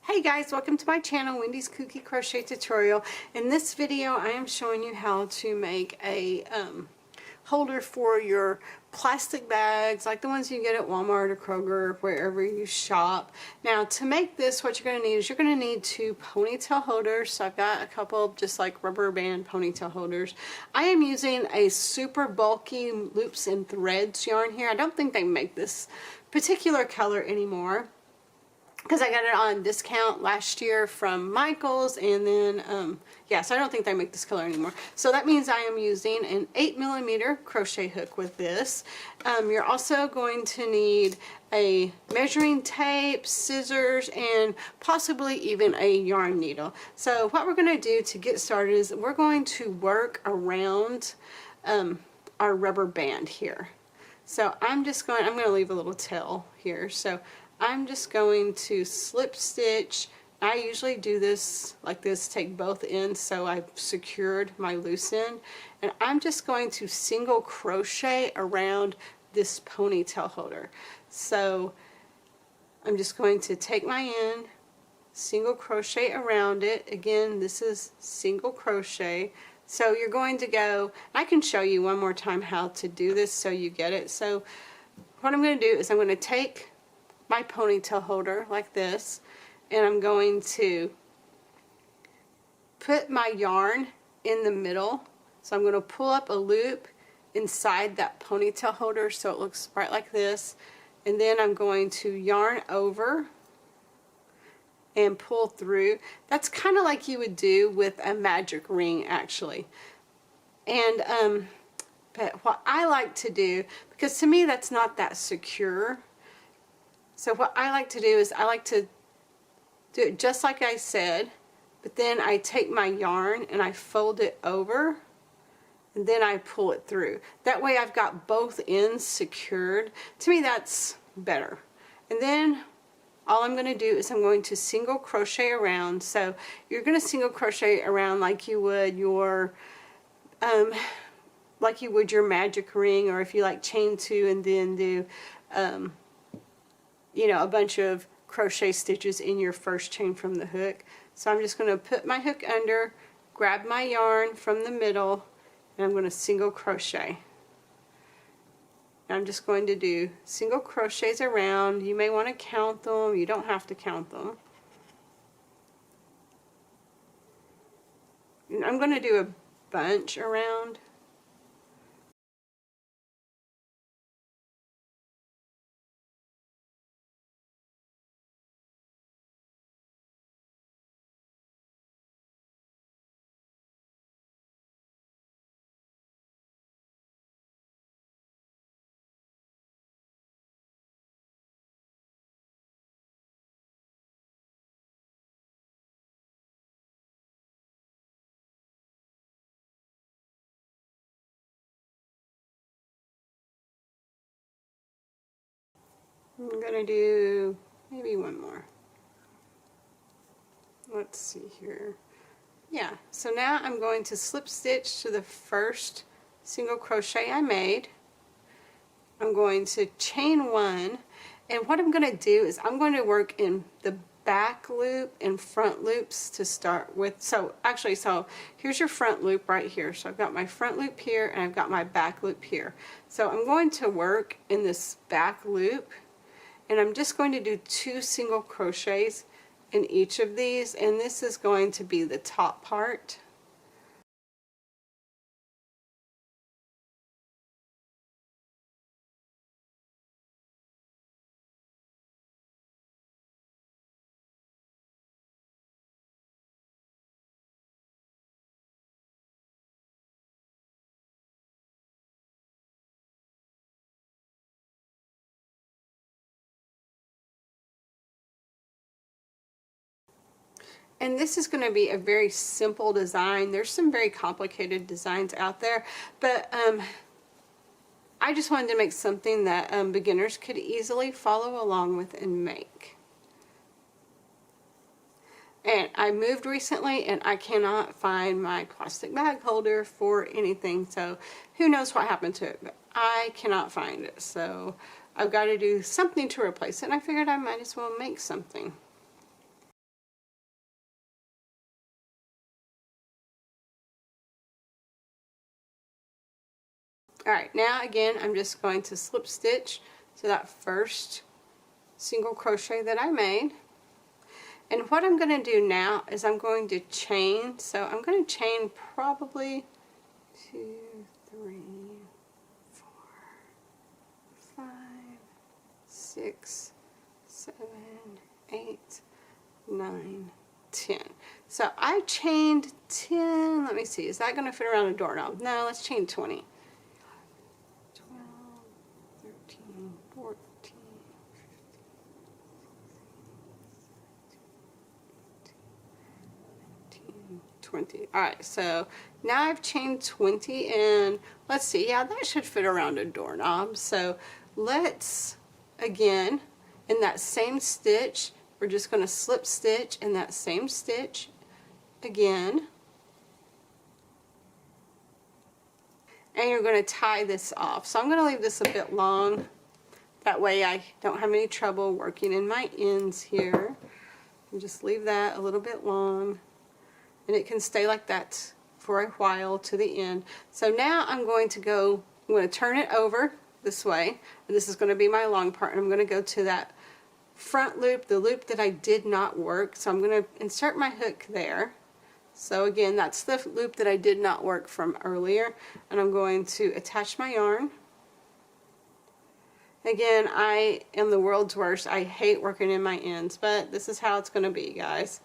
Hey guys, welcome to my channel, Wendy's Cookie Crochet Tutorial. In this video I am showing you how to make a holder for your plastic bags, like the ones you get at Walmart or Kroger, wherever you shop. Now to make this, what you're going to need is you're going to need two ponytail holders. So I've got a couple of just like rubber band ponytail holders. I am using a super bulky loops and threads yarn here. I don't think they make this particular color anymore, because I got it on discount last year from Michael's, and then yeah, so I don't think they make this color anymore. So that means I am using an 8mm crochet hook with this. You're also going to need a measuring tape, scissors, and possibly even a yarn needle. So what we're going to do to get started is we're going to work around our rubber band here. So I'm going to leave a little tail here. So I'm just going to slip stitch. I usually do this like this, take both ends so I've secured my loose end, and I'm just going to single crochet around this ponytail holder. So I'm just going to take my end, single crochet around it. Again, this is single crochet. So you're going to go, I can show you one more time how to do this so you get it. So what I'm going to do is I'm going to take my ponytail holder like this, and I'm going to put my yarn in the middle. So I'm going to pull up a loop inside that ponytail holder so it looks right like this, and then I'm going to yarn over and pull through. That's kind of like you would do with a magic ring actually. And but what I like to do, because to me that's not that secure, so what I like to do is I like to do it just like I said, but then I take my yarn and I fold it over, and then I pull it through. That way I've got both ends secured. To me that's better. And then all I'm going to do is I'm going to single crochet around. So you're going to single crochet around like you would your magic ring, or if you like chain two and then do you know, a bunch of crochet stitches in your first chain from the hook. So I'm just going to put my hook under, grab my yarn from the middle, and I'm going to single crochet. And I'm just going to do single crochets around. You may want to count them, you don't have to count them. And I'm going to do a bunch around. I'm going to do maybe one more. Let's see here. Yeah, so now I'm going to slip stitch to the first single crochet I made. I'm going to chain one, and what I'm going to do is I'm going to work in the back loop and front loops to start with. So actually, so here's your front loop right here. So I've got my front loop here and I've got my back loop here. So I'm going to work in this back loop, and I'm just going to do 2 single crochets in each of these, and this is going to be the top part. And this is going to be a very simple design. There's some very complicated designs out there, but I just wanted to make something that beginners could easily follow along with and make. And I moved recently and I cannot find my plastic bag holder for anything, so who knows what happened to it, but I cannot find it. So I've got to do something to replace it, and I figured I might as well make something. Alright, now again I'm just going to slip stitch to that first single crochet that I made. And what I'm going to do now is I'm going to chain. So I'm going to chain probably 2, 3, 4, 5, 6, 7, 8, 9, 10. So I chained 10. Let me see. Is that going to fit around a doorknob? No, let's chain 20. 12, 13, 14, 20. Alright, so now I've chained 20 and let's see, yeah, that should fit around a doorknob. So let's, again, in that same stitch, we're just going to slip stitch in that same stitch again. And you're going to tie this off. So I'm going to leave this a bit long. That way I don't have any trouble working in my ends here. And just leave that a little bit long. And it can stay like that for a while to the end. So now I'm going to turn it over this way, and this is going to be my long part, and I'm going to go to that front loop, the loop that I did not work. So I'm going to insert my hook there. So again, that's the loop that I did not work from earlier, and I'm going to attach my yarn. Again, I am the world's worst. I hate working in my ends, but this is how it's going to be, guys.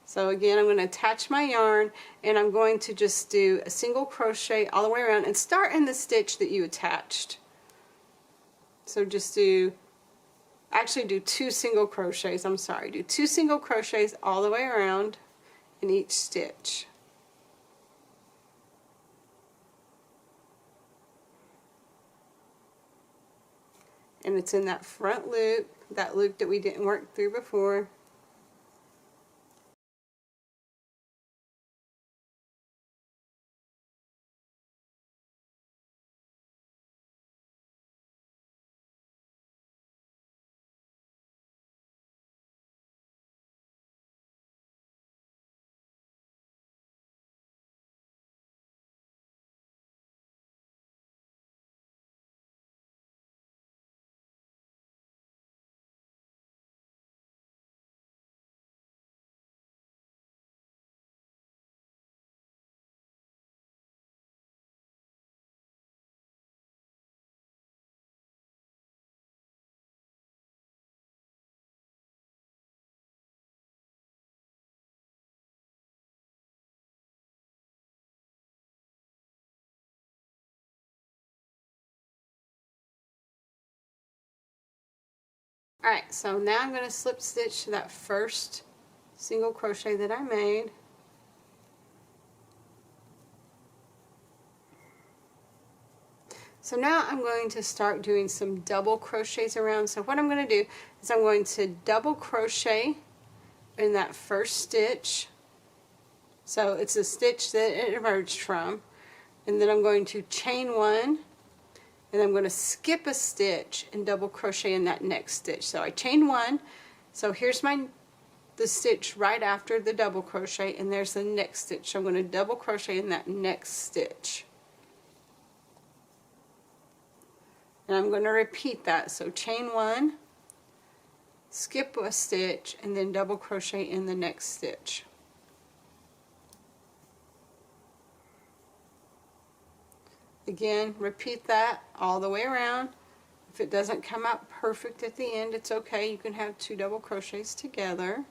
So again, I'm going to attach my yarn, and I'm going to just do a single crochet all the way around and start in the stitch that you attached. So just do 2 single crochets, do 2 single crochets all the way around in each stitch. And it's in that front loop, that loop that we didn't work through before. Alright, so now I'm going to slip stitch to that first single crochet that I made. So now I'm going to start doing some double crochets around. So what I'm going to do is I'm going to double crochet in that first stitch. So it's a stitch that it emerged from. And then I'm going to chain 1. And I'm going to skip a stitch and double crochet in that next stitch. So I chain 1. So here's the stitch right after the double crochet, and there's the next stitch. So I'm going to double crochet in that next stitch. And I'm going to repeat that. So chain 1, skip a stitch, and then double crochet in the next stitch. Again, repeat that all the way around. If it doesn't come out perfect at the end, it's okay. You can have 2 double crochets together.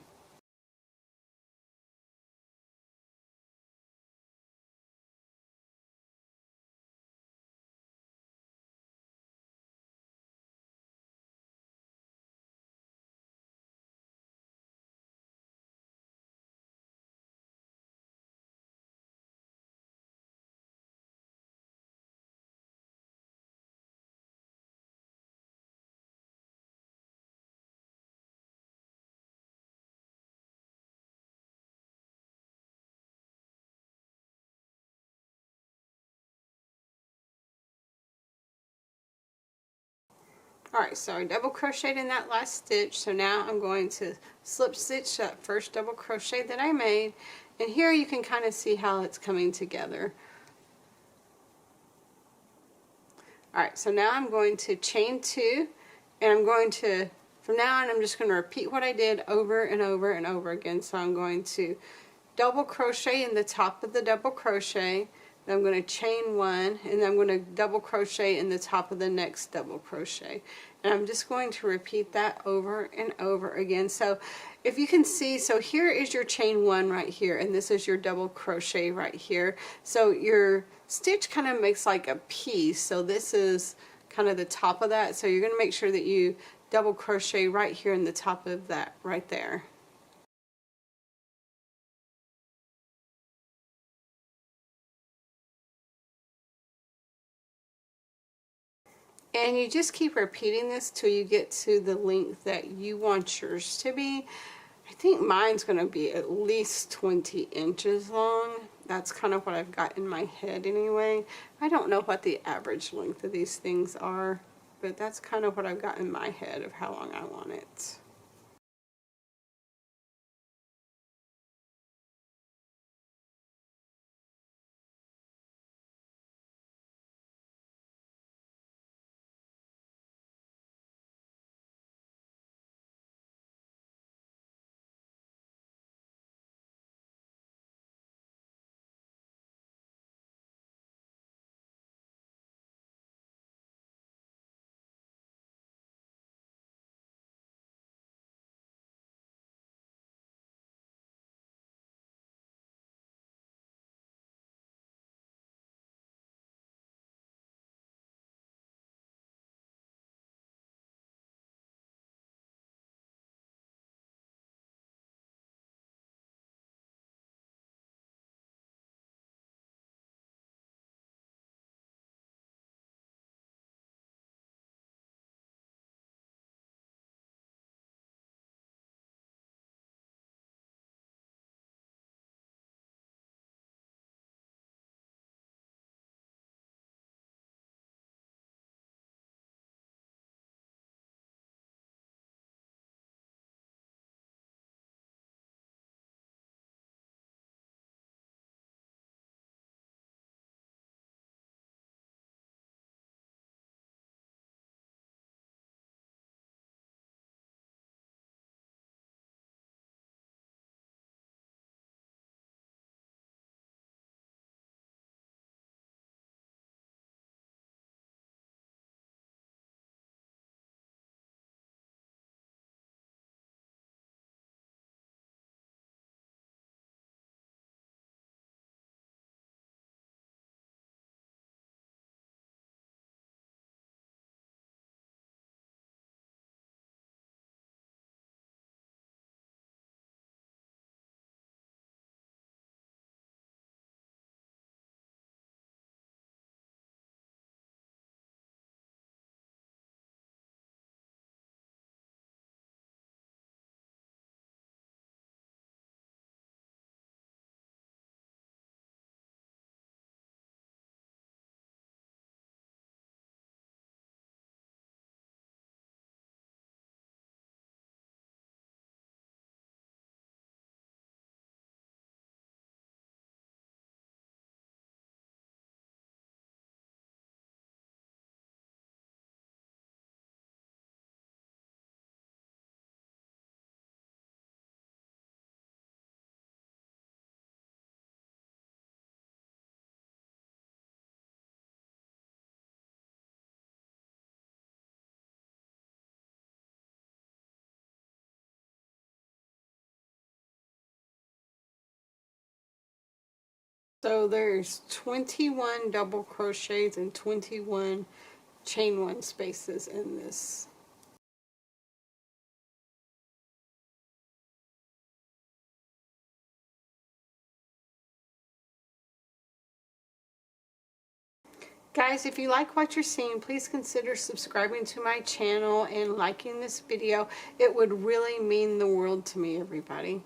Alright, so I double crocheted in that last stitch, so now I'm going to slip stitch that first double crochet that I made, and here you can kind of see how it's coming together. Alright, so now I'm going to chain 2, and I'm going to, from now on, I'm just going to repeat what I did over and over and over again. So I'm going to double crochet in the top of the double crochet, then I'm going to chain 1, and then I'm going to double crochet in the top of the next double crochet. And I'm just going to repeat that over and over again. So if you can see, so here is your chain 1 right here, and this is your double crochet right here. So your stitch kind of makes like a piece, so this is kind of the top of that. So you're going to make sure that you double crochet right here in the top of that right there. And you just keep repeating this till you get to the length that you want yours to be. I think mine's going to be at least 20 inches long. That's kind of what I've got in my head anyway. I don't know what the average length of these things are, but that's kind of what I've got in my head of how long I want it. So there's 21 double crochets and 21 chain 1 spaces in this. Guys, if you like what you're seeing, please consider subscribing to my channel and liking this video. It would really mean the world to me, everybody.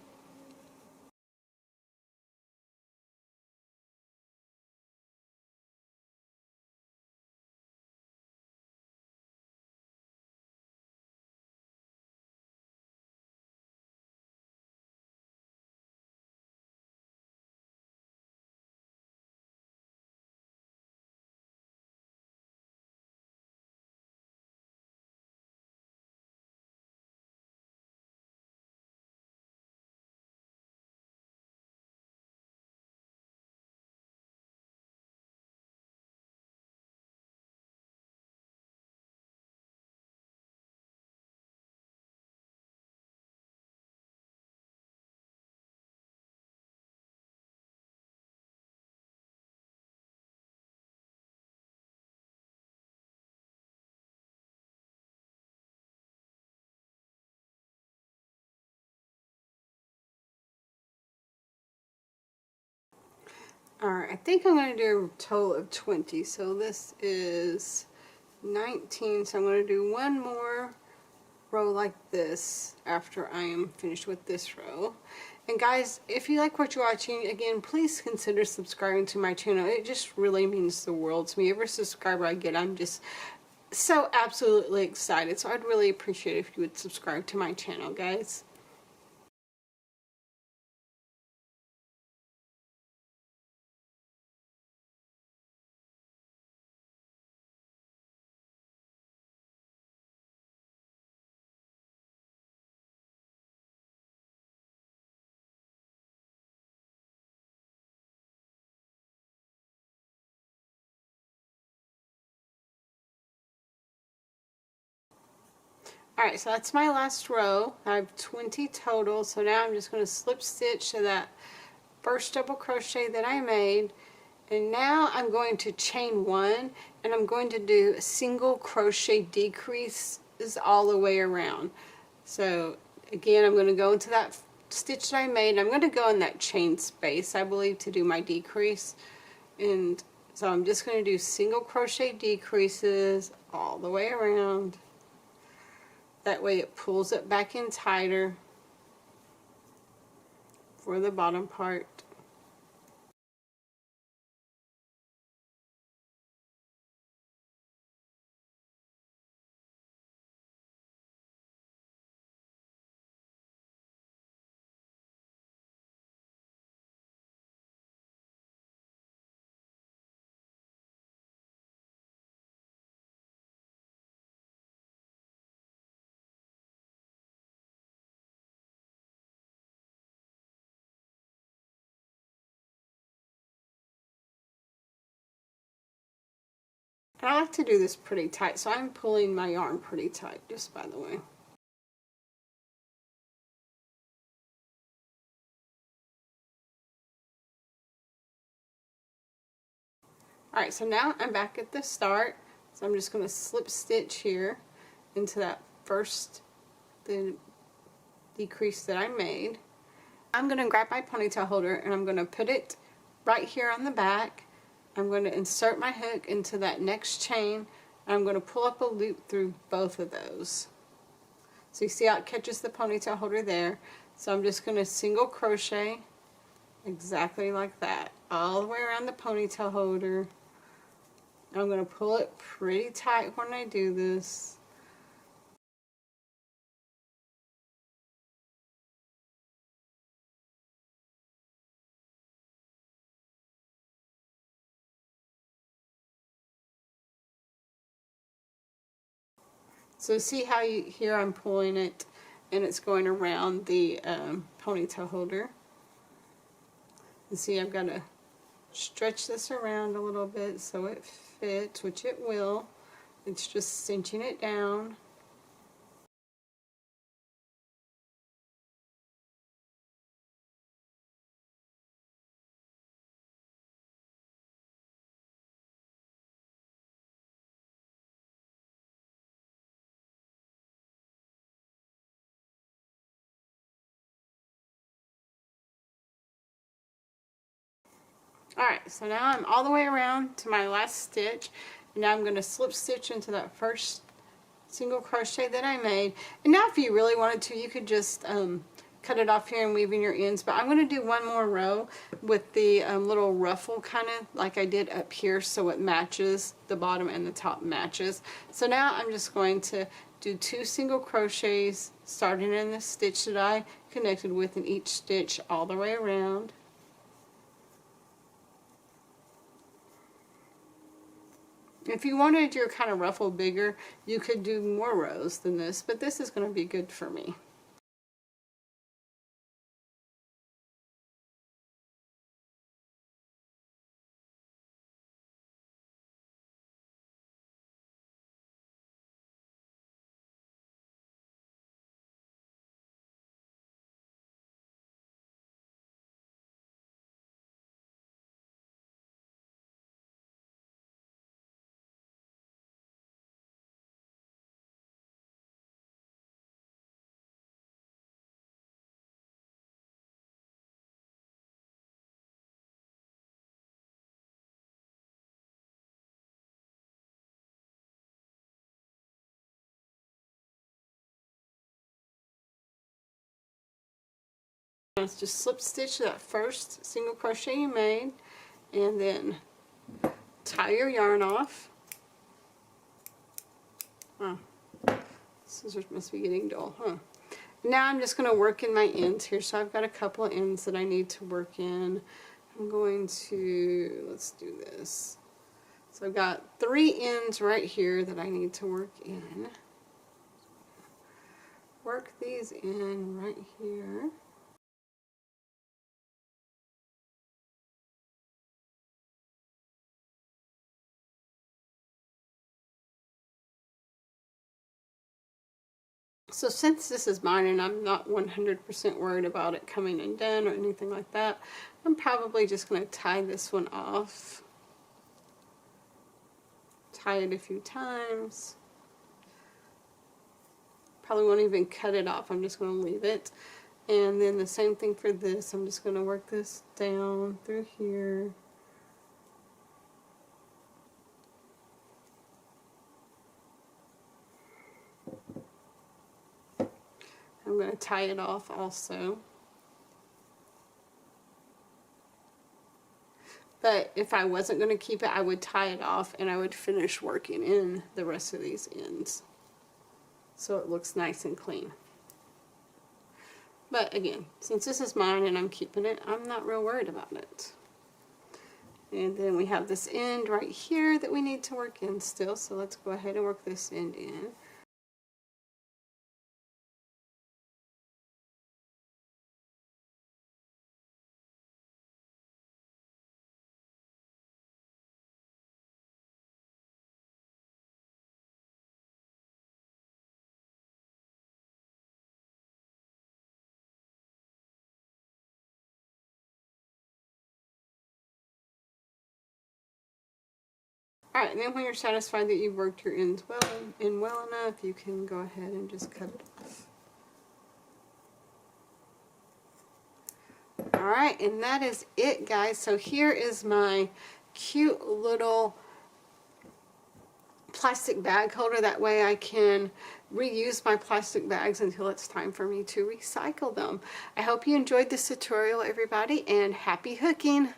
Alright, I think I'm going to do a total of 20. So this is 19. So I'm going to do one more row like this after I am finished with this row. And guys, if you like what you're watching, again, please consider subscribing to my channel. It just really means the world to me. Every subscriber I get, I'm just so absolutely excited. So I'd really appreciate it if you would subscribe to my channel, guys. Alright, so that's my last row. I have 20 total, so now I'm just going to slip stitch to that first double crochet that I made, and now I'm going to chain one, and I'm going to do a single crochet decreases all the way around. So again, I'm going to go into that stitch that I made, and I'm going to go in that chain space, I believe, to do my decrease. And so I'm just going to do single crochet decreases all the way around. That way it pulls it back in tighter for the bottom part. And I like to do this pretty tight, so I'm pulling my yarn pretty tight, just by the way. Alright, so now I'm back at the start, so I'm just going to slip stitch here into that first decrease that I made. I'm going to grab my ponytail holder and I'm going to put it right here on the back. I'm going to insert my hook into that next chain, and I'm going to pull up a loop through both of those. So you see how it catches the ponytail holder there. So I'm just going to single crochet exactly like that all the way around the ponytail holder. I'm going to pull it pretty tight when I do this. So see how here I'm pulling it and it's going around the ponytail holder. And see, I've got to stretch this around a little bit so it fits, which it will. It's just cinching it down. Alright, so now I'm all the way around to my last stitch. And now I'm going to slip stitch into that first single crochet that I made. And now if you really wanted to, you could just cut it off here and weave in your ends. But I'm going to do one more row with the little ruffle kind of like I did up here, so it matches, the bottom and the top matches. So now I'm just going to do 2 single crochets starting in the stitch that I connected with in each stitch all the way around. If you wanted your kind of ruffle bigger, you could do more rows than this, but this is going to be good for me. Let's just slip stitch that first single crochet you made, and then tie your yarn off. Oh, scissors must be getting dull, huh? Now I'm just going to work in my ends here. So I've got a couple of ends that I need to work in. I'm going to, let's do this. So I've got 3 ends right here that I need to work in. Work these in right here. So since this is mine and I'm not 100% worried about it coming undone or anything like that, I'm probably just going to tie this one off. Tie it a few times. Probably won't even cut it off. I'm just going to leave it. And then the same thing for this. I'm just going to work this down through here. I'm going to tie it off also. But if I wasn't going to keep it, I would tie it off and I would finish working in the rest of these ends, so it looks nice and clean. But again, since this is mine and I'm keeping it, I'm not real worried about it. And then we have this end right here that we need to work in still, so let's go ahead and work this end in. Alright, then when you're satisfied that you've worked your ends well enough, you can go ahead and just cut it off. Alright, and that is it, guys. So here is my cute little plastic bag holder. That way I can reuse my plastic bags until it's time for me to recycle them. I hope you enjoyed this tutorial, everybody, and happy hooking!